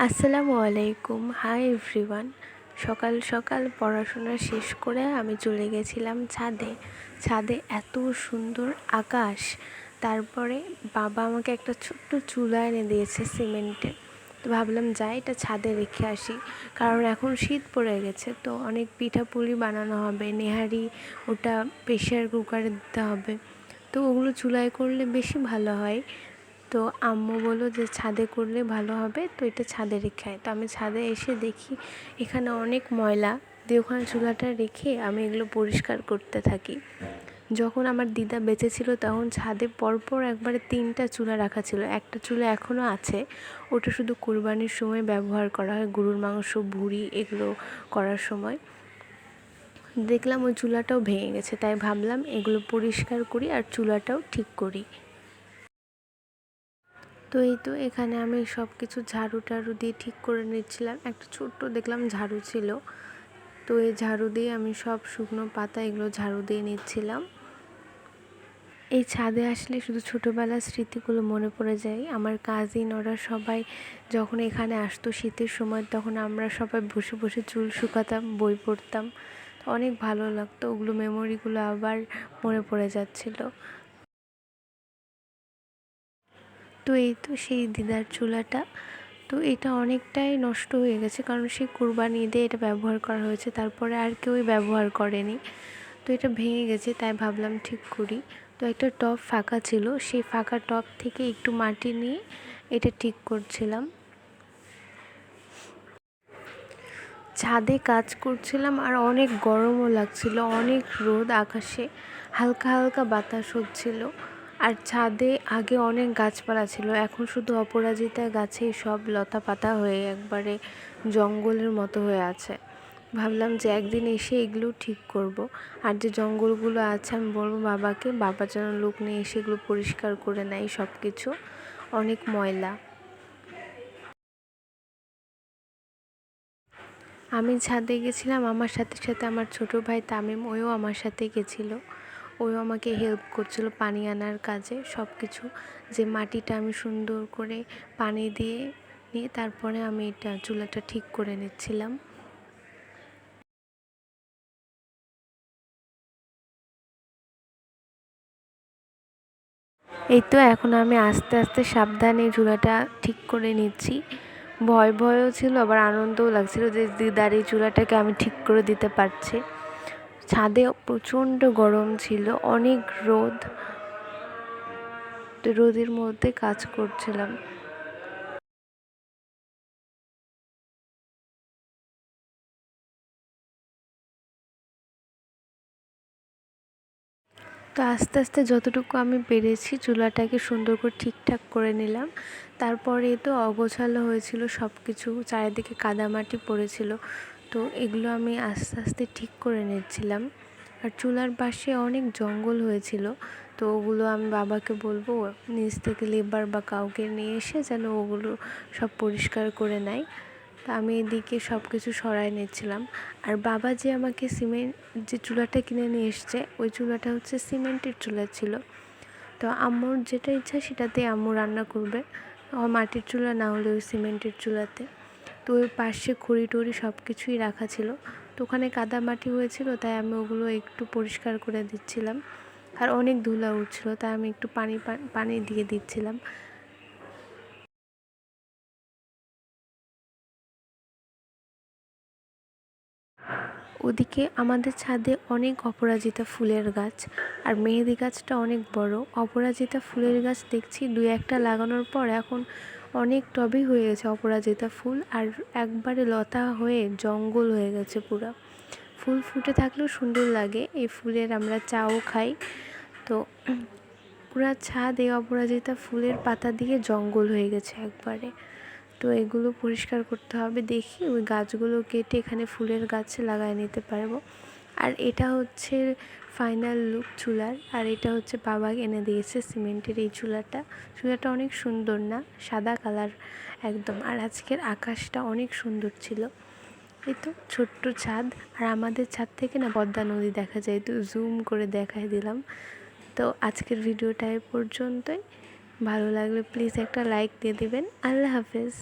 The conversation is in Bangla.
আসসালামু আলাইকুম। Hi everyone. সকাল সকাল পড়াশোনা শেষ করে আমি চলে গেছিলাম ছাদে। ছাদে এত সুন্দর আকাশ। তারপরে বাবা আমাকে একটা ছোট্ট চুলা এনে দিয়েছে সিমেন্টের। তো ভাবলাম যাই এটা ছাদে রেখে আসি, কারণ এখন শীত পড়ে গেছে, তো অনেক পিঠাপুলি বানানো হবে, নেহারি ওটা প্রেশার কুকারে দিতে হবে, তো ওগুলো চুলায় করলে বেশি ভালো হয়। তো আম্মু বললো যে ছাদে করলে ভালো হবে, তো এটা ছাদে রেখে আয়। তো আমি ছাদে এসে দেখি এখানে অনেক ময়লা দিয়ে ওখানে চুলাটা রেখে আমি এগুলো পরিষ্কার করতে থাকি। যখন আমার দিদা বেঁচে ছিল তখন ছাদে পরপর একবারে 3টা চুলা রাখা ছিল। একটা চুলা এখনও আছে, ওটা শুধু কুরবানির সময় ব্যবহার করা হয়, গরুর মাংস, ভুড়ি এগুলো করার সময়। দেখলাম ওই চুলাটাও ভেঙে গেছে, তাই ভাবলাম এগুলো পরিষ্কার করি আর চুলাটাও ঠিক করি। তো এই তো এখানে আমি সব কিছু ঝাড়ু টাড়ু দিয়ে ঠিক করে নিচ্ছিলাম। একটা ছোট্ট দেখলাম ঝাড়ু ছিল, তো এই ঝাড়ু দিয়ে আমি সব শুকনো পাতা এগুলো ঝাড়ু দিয়ে নিচ্ছিলাম। এই ছাদে আসলে শুধু ছোটোবেলার স্মৃতিগুলো মনে পড়ে যায়। আমার কাজিন ওরা সবাই যখন এখানে আসতো শীতের সময়, তখন আমরা সবাই বসে বসে চুল শুকাতাম, বই পড়তাম, অনেক ভালো লাগতো। ওগুলো মেমোরিগুলো আবার মনে পড়ে যাচ্ছিলো। তো এই তো সেই দিদার চুলাটা। তো এটা অনেকটাই নষ্ট হয়ে গেছে, কারণ সেই কুরবানি ঈদে এটা ব্যবহার করা হয়েছে, তারপরে আর কেউই ব্যবহার করেনি। তো এটা ভেঙে গেছে, তাই ভাবলাম ঠিক করি। তো একটা টব ফাঁকা ছিল, সেই ফাঁকা টব থেকে একটু মাটি নিয়ে এটা ঠিক করছিলাম। ছাদে কাজ করছিলাম আর অনেক গরমও লাগছিল, অনেক রোদ, আকাশে হালকা হালকা বাতাস হচ্ছিল। আর ছাদে আগে অনেক গাছপালা ছিল, এখন শুধু অপরাজিতা গাছেই সব লতা পাতা হয়ে একবারে জঙ্গলের মতো হয়ে আছে। ভাবলাম যে একদিন এসে এগুলো ঠিক করব। আর যে জঙ্গলগুলো আছে আমি বলবো বাবাকে, বাবা যেন লোক নিয়ে এসে এগুলো পরিষ্কার করে নেয়। সব কিছু অনেক ময়লা। আমি ছাদে গেছিলাম, আমার সাথে সাথে আমার ছোটো ভাই তামিম, ওও আমার সাথে গেছিলো। ওও আমাকে হেল্প করছিল পানি আনার কাজে। সব কিছু যে মাটিটা আমি সুন্দর করে পানি দিয়ে নিয়ে তারপরে আমি এটা চুলাটা ঠিক করে নিচ্ছিলাম। এই তো এখন আমি আস্তে আস্তে সাবধানে চুলাটা ঠিক করে নিচ্ছি। ভয় ভয়ও ছিল, আবার আনন্দও লাগছিল যে দিদার এই চুলাটাকে আমি ঠিক করে দিতে পারছি। ছাদে প্রচণ্ড গরম ছিল, অনেক রোদ, তো রোদের মধ্যে কাজ করছিলাম। তো আস্তে আস্তে যতটুকু আমি পেরেছি চুলাটাকে সুন্দর করে ঠিকঠাক করে নিলাম। তারপরে তো অগোছালো হয়েছিল সব কিছু, চারিদিকে কাদামাটি পড়েছিল, তো এগুলো আমি আস্তে আস্তে ঠিক করে নিচ্ছিলাম। আর চুলার পাশে অনেক জঙ্গল হয়েছিল, তো ওগুলো আমি বাবাকে বলবো নিচ থেকে লেবার বা কাউকে নিয়ে এসে যেন ওগুলো সব পরিষ্কার করে নেয়। তা আমি এদিকে সব কিছু সরাই নিচ্ছিলাম। আর বাবা যে আমাকে সিমেন্ট যে চুলাটা কিনে নিয়ে এসছে, ওই চুলাটা হচ্ছে সিমেন্টের চুলা ছিল। তো আম্মুর যেটা ইচ্ছা সেটাতে আম্মু রান্না করবে, মাটির চুলা না হলে ওই সিমেন্টের চুলাতে। তো ওই পাশে খড়ি টড়ি সব কিছুই রাখা ছিল, তো ওখানে কাদা মাটি হয়েছিল, তাই আমি ওগুলো একটু পরিষ্কার করে দিচ্ছিলাম। আর অনেক ধুলা উঠছিল, তাই আমি একটু পানি দিয়ে দিচ্ছিলাম। ওদিকে আমাদের ছাদে অনেক অপরাজিতা ফুলের গাছ, আর মেহেদি গাছটা অনেক বড়। অপরাজিতা ফুলের গাছ দেখছি 2-1টা লাগানোর পর এখন অনেক টবেই হয়ে গেছে অপরাজিতা ফুল, আর একবারে লতা হয়ে জঙ্গল হয়ে গেছে পুরো। ফুল ফুটে থাকলেও সুন্দর লাগে, এই ফুলের আমরা চাও খাই। তো পুরা ছাদ এই অপরাজিতা ফুলের পাতা দিয়ে জঙ্গল হয়ে গেছে একবারে। তো এগুলো পরিষ্কার করতে হবে, দেখি ওই গাছগুলো কেটে এখানে ফুলের গাছ লাগায় নিতে পারবো। আর এটা হচ্ছে ফাইনাল লুক চুলার, আর এটা হচ্ছে বাবা এনে দিয়েছে সিমেন্টের এই চুলাটা। চুলাটা অনেক সুন্দর না, সাদা কালার একদম। আর আজকের আকাশটা অনেক সুন্দর ছিল। এই তো ছোট্ট ছাদ, আর আমাদের ছাদ থেকে না পদ্মা নদী দেখা যায়, তো জুম করে দেখাই দিলাম। তো আজকের ভিডিওটা এ পর্যন্তই। ভালো লাগলে প্লিজ একটা লাইক দিয়ে দেবেন। আল্লাহ হাফেজ।